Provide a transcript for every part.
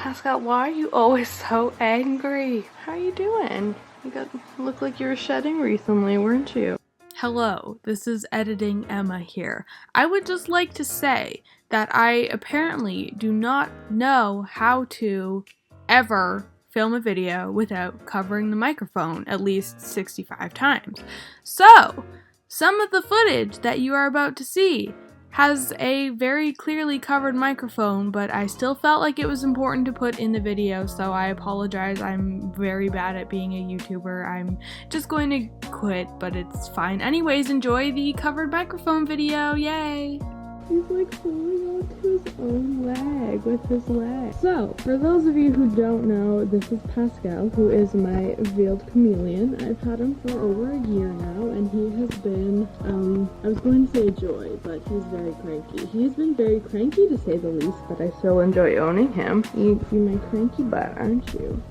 Pascal, why are you always so angry? How are you doing? You look like you were shedding recently, weren't you? Hello, this is Editing Emma here. I would just like to say that I apparently do not know how to ever film a video without covering the microphone at least 65 times. So, some of the footage that you are about to see has a very clearly covered microphone, but I still felt like it was important to put in the video, so I apologize. I'm very bad at being a YouTuber. I'm just going to quit, but it's fine. Anyways, enjoy the covered microphone video. Yay! He's like holding on to his own leg with his leg. So, for those of you who don't know, this is Pascal, who is my veiled chameleon. I've had him for over a year now, and he has been, I was going to say a joy, but he's very cranky. He's been very cranky to say the least, but I still enjoy owning him. You my cranky butt, aren't you?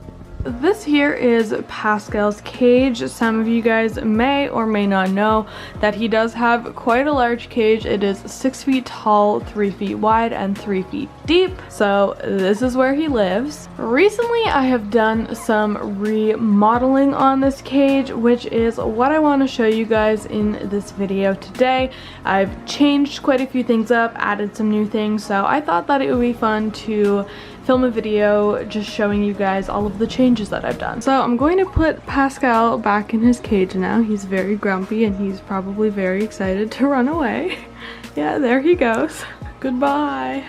This here is Pascal's cage. Some of you guys may or may not know that he does have quite a large cage. It is 6 feet tall, 3 feet wide, and 3 feet deep. So this is where he lives. Recently, I have done some remodeling on this cage, which is what I want to show you guys in this video today. I've changed quite a few things up, added some new things, so I thought that it would be fun to film a video just showing you guys all of the changes that I've done. So I'm going to put Pascal back in his cage now. He's very grumpy and he's probably very excited to run away. Yeah, there he goes. Goodbye.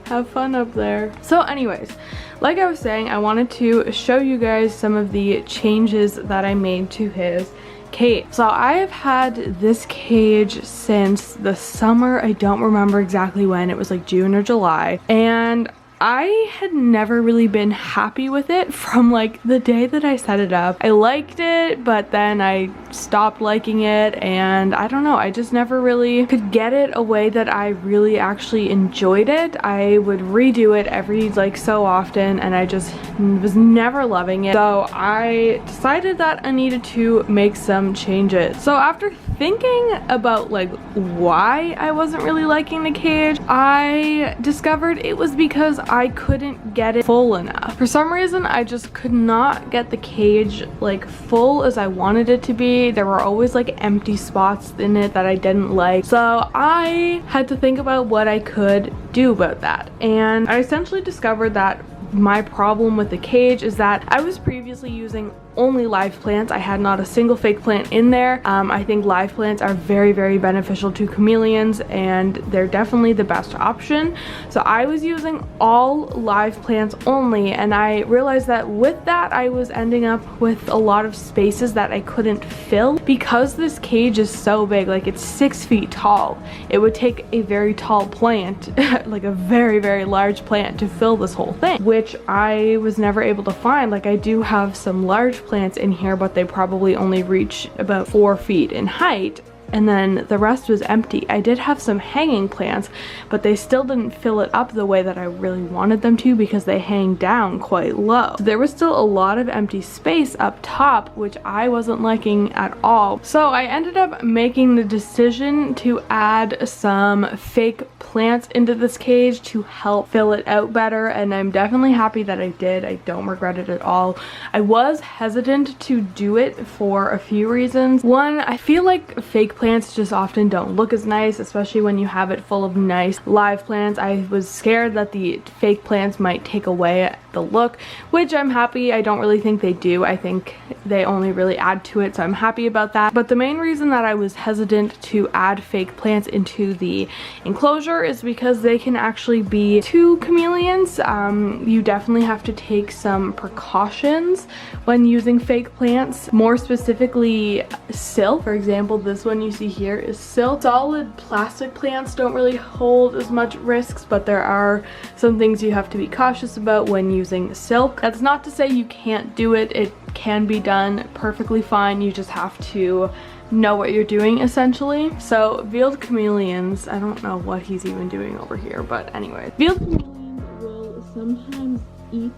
Have fun up there. So anyways, like I was saying, I wanted to show you guys some of the changes that I made to his cage. So I have had this cage since the summer. I don't remember exactly when. It was like June or July. And I had never really been happy with it from like the day that I set it up. I liked it, but then I stopped liking it, and I don't know, I just never really could get it a way that I really actually enjoyed it. I would redo it every like so often, and I just was never loving it. So I decided that I needed to make some changes. So after thinking about like why I wasn't really liking the cage, I discovered it was because I couldn't get it full enough. For some reason, I just could not get the cage like full as I wanted it to be. There were always like empty spots in it that I didn't like. So I had to think about what I could do about that. And I essentially discovered that my problem with the cage is that I was previously using only live plants. I had not a single fake plant in there. I think live plants are very, very beneficial to chameleons, and they're definitely the best option. So I was using all live plants only, and I realized that with that I was ending up with a lot of spaces that I couldn't fill. Because this cage is so big, like it's 6 feet tall, it would take a very tall plant, like a very, very large plant, to fill this whole thing, which I was never able to find. Like I do have some large plants in here, but they probably only reach about 4 feet in height, and then the rest was empty. I did have some hanging plants, but they still didn't fill it up the way that I really wanted them to because they hang down quite low. So there was still a lot of empty space up top, which I wasn't liking at all. So I ended up making the decision to add some fake plants into this cage to help fill it out better, and I'm definitely happy that I did. I don't regret it at all. I was hesitant to do it for a few reasons. One, I feel like fake plants just often don't look as nice, especially when you have it full of nice live plants. I was scared that the fake plants might take away the look, which I'm happy. I don't really think they do. I think they only really add to it, so I'm happy about that. But the main reason that I was hesitant to add fake plants into the enclosure is because they can actually be to chameleons. You definitely have to take some precautions when using fake plants, more specifically silk. For example, this one you see here is silk. Solid plastic plants don't really hold as much risks, but there are some things you have to be cautious about when using silk. That's not to say you can't do it. It can be done perfectly fine. You just have to know what you're doing, essentially. So veiled chameleons, I don't know what he's even doing over here, but anyway, veiled chameleons will sometimes eat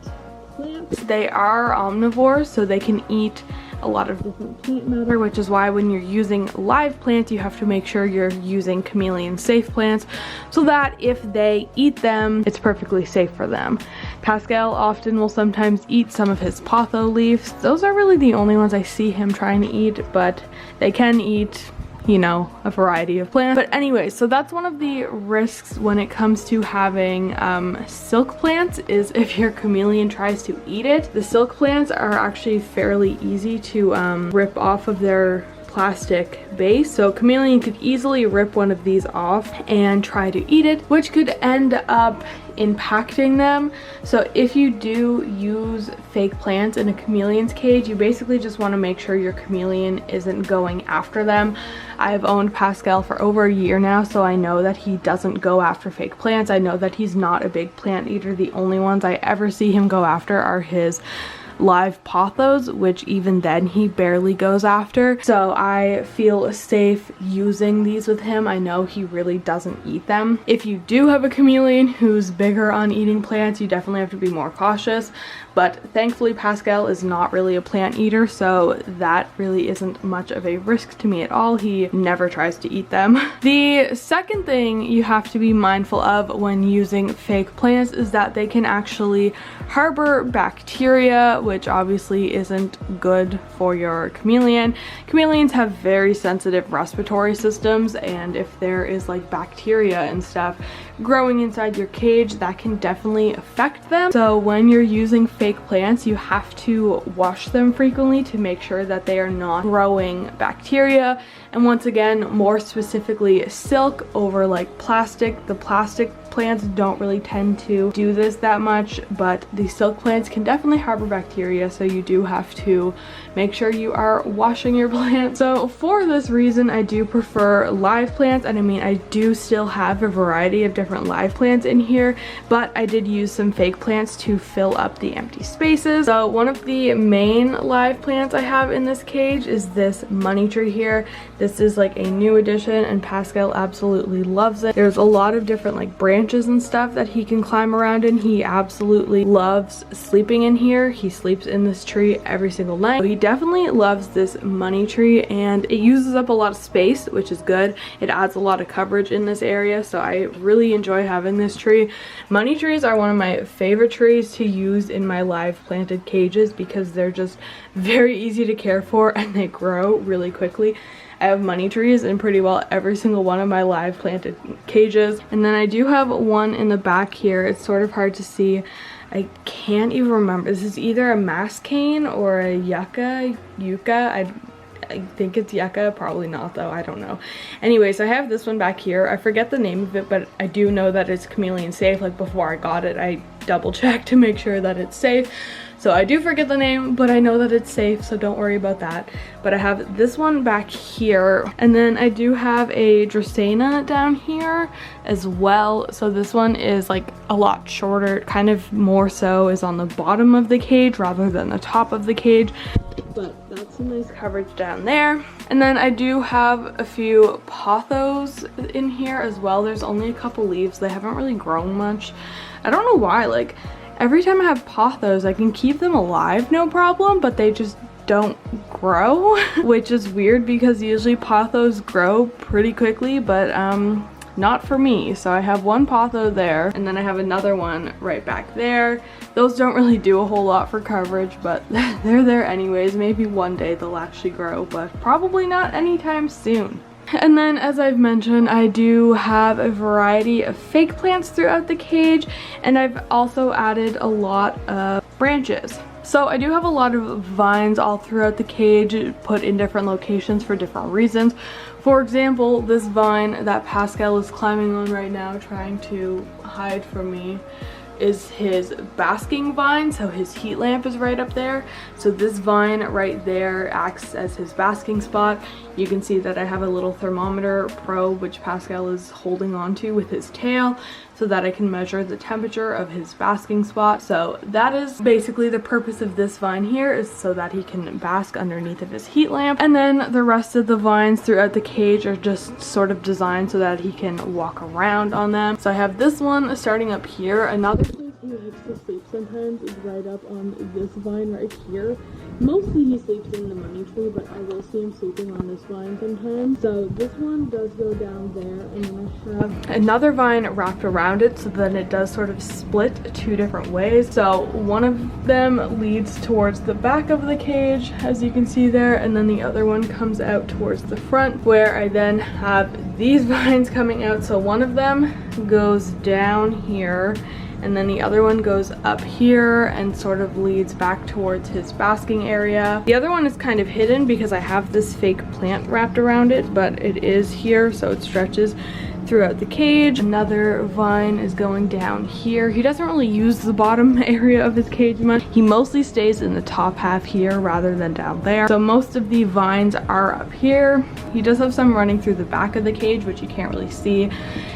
plants. They are omnivores, so they can eat a lot of different plant matter, which is why when you're using live plants, you have to make sure you're using chameleon safe plants so that if they eat them, it's perfectly safe for them. Pascal often will sometimes eat some of his potho leaves. Those are really the only ones I see him trying to eat, but they can eat, you know, a variety of plants. But anyway, so that's one of the risks when it comes to having silk plants, is if your chameleon tries to eat it. The silk plants are actually fairly easy to rip off of their plastic base, so chameleon could easily rip one of these off and try to eat it, which could end up impacting them. So if you do use fake plants in a chameleon's cage, you basically just want to make sure your chameleon isn't going after them. I've owned Pascal for over a year now, so I know that he doesn't go after fake plants. I know that he's not a big plant eater. The only ones I ever see him go after are his live pothos, which even then he barely goes after. So I feel safe using these with him. I know he really doesn't eat them. If you do have a chameleon who's bigger on eating plants, you definitely have to be more cautious. But thankfully Pascal is not really a plant eater, so that really isn't much of a risk to me at all. He never tries to eat them. The second thing you have to be mindful of when using fake plants is that they can actually harbor bacteria, which obviously isn't good for your chameleon. Chameleons have very sensitive respiratory systems, and if there is like bacteria and stuff growing inside your cage, that can definitely affect them. So when you're using fake plants, you have to wash them frequently to make sure that they are not growing bacteria. And once again, more specifically silk over like plastic. The plastic plants don't really tend to do this that much, but the silk plants can definitely harbor bacteria, so you do have to make sure you are washing your plants. So for this reason, I do prefer live plants, and I mean, I do still have a variety of different live plants in here, but I did use some fake plants to fill up the empty spaces. So one of the main live plants I have in this cage is this money tree here. This is like a new addition, and Pascal absolutely loves it. There's a lot of different like branches and stuff that he can climb around in. He absolutely loves sleeping in here. He sleeps in this tree every single night. So he definitely loves this money tree, and it uses up a lot of space, which is good. It adds a lot of coverage in this area, so I really enjoy having this tree. Money trees are one of my favorite trees to use in my live planted cages because they're just very easy to care for and they grow really quickly. I have money trees in pretty well every single one of my live planted cages. And then I do have one in the back here. It's sort of hard to see. I can't even remember. This is either a mass cane or a yucca. I think it's yucca, probably not though, I don't know. Anyways, I have this one back here. I forget the name of it, but I do know that it's chameleon safe. Like before I got it, I double checked to make sure that it's safe. So I do forget the name, but I know that it's safe, so don't worry about that. But I have this one back here, and then I do have a Dracaena down here as well. So this one is like a lot shorter, kind of more so is on the bottom of the cage rather than the top of the cage. But that's some nice coverage down there. And then I do have a few pothos in here as well. There's only a couple leaves. They haven't really grown much. I don't know why, like every time I have pothos, I can keep them alive no problem, but they just don't grow, which is weird because usually pothos grow pretty quickly, but not for me. So I have one potho there, and then I have another one right back there. Those don't really do a whole lot for coverage, but they're there anyways. Maybe one day they'll actually grow, but probably not anytime soon. And then, as I've mentioned, I do have a variety of fake plants throughout the cage, and I've also added a lot of branches. So I do have a lot of vines all throughout the cage, put in different locations for different reasons. For example, this vine that Pascal is climbing on right now, trying to hide from me, is his basking vine, so his heat lamp is right up there. So this vine right there acts as his basking spot. You can see that I have a little thermometer probe which Pascal is holding onto with his tail so that I can measure the temperature of his basking spot. So that is basically the purpose of this vine here, is so that he can bask underneath of his heat lamp. And then the rest of the vines throughout the cage are just sort of designed so that he can walk around on them. So I have this one starting up here, another place likes to sleep sometimes is right up on this vine right here. Mostly he sleeps in the money tree, but I will see him sleeping on this vine sometimes. So this one does go down there, and then I have another vine wrapped around it, so then it does sort of split two different ways. So one of them leads towards the back of the cage, as you can see there, and then the other one comes out towards the front, where I then have these vines coming out. So one of them goes down here, and then the other one goes up here and sort of leads back towards his basking area. The other one is kind of hidden because I have this fake plant wrapped around it, but it is here, so it stretches throughout the cage. Another vine is going down here. He doesn't really use the bottom area of his cage much. He mostly stays in the top half here rather than down there. So most of the vines are up here. He does have some running through the back of the cage, which you can't really see.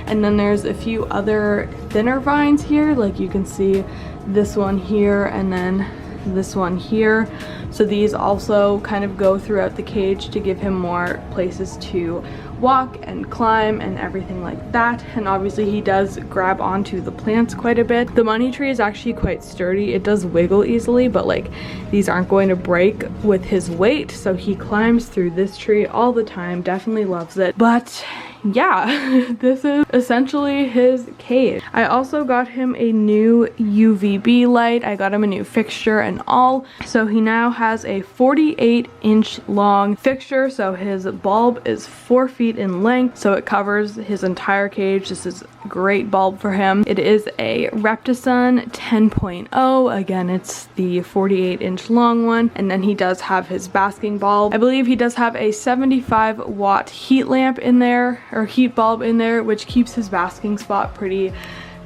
And then there's a few other thinner vines here, like you can see this one here and then this one here. So these also kind of go throughout the cage to give him more places to walk and climb and everything like that. And obviously he does grab onto the plants quite a bit. The money tree is actually quite sturdy. It does wiggle easily, but like these aren't going to break with his weight. So he climbs through this tree all the time, definitely loves it. But yeah, this is essentially his cage. I also got him a new UVB light. I got him a new fixture and all. So he now has a 48-inch long fixture. So his bulb is 4 feet in length. So it covers his entire cage. This is a great bulb for him. It is a Reptisun 10.0. Again, it's the 48-inch long one. And then he does have his basking bulb. I believe he does have a 75-watt heat lamp in there, or heat bulb in there, which keeps his basking spot pretty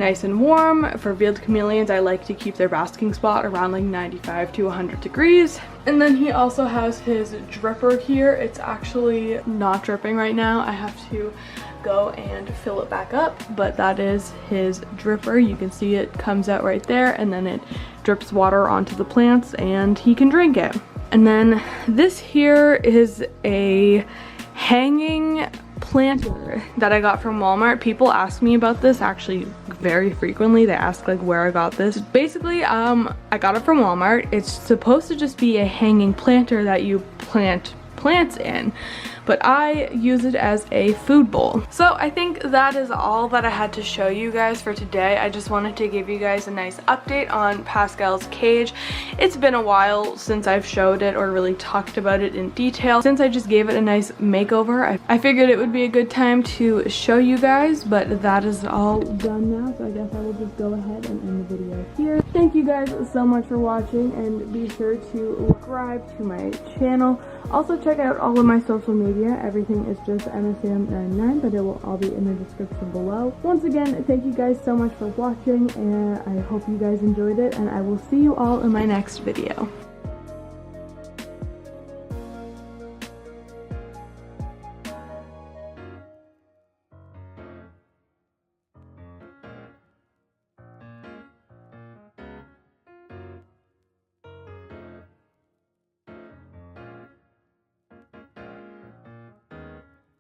nice and warm. For field chameleons, I like to keep their basking spot around like 95 to 100 degrees. And then he also has his dripper here. It's actually not dripping right now. I have to go and fill it back up, but that is his dripper. You can see it comes out right there, and then it drips water onto the plants and he can drink it. And then this here is a hanging planter that I got from Walmart. People ask me about this actually very frequently. They ask like where I got this. Basically, I got it from Walmart. It's supposed to just be a hanging planter that you plant plants in, but I use it as a food bowl. So I think that is all that I had to show you guys for today. I just wanted to give you guys a nice update on Pascal's cage. It's been a while since I've showed it or really talked about it in detail. Since I just gave it a nice makeover, I figured it would be a good time to show you guys, but that is all done now, so I guess I will just go ahead and end the video here. Thank you guys so much for watching, and be sure to subscribe to my channel. Also check out all of my social media. Everything is just EmmaSam99, but it will all be in the description below. Once again, thank you guys so much for watching, and I hope you guys enjoyed it, and I will see you all in my next video.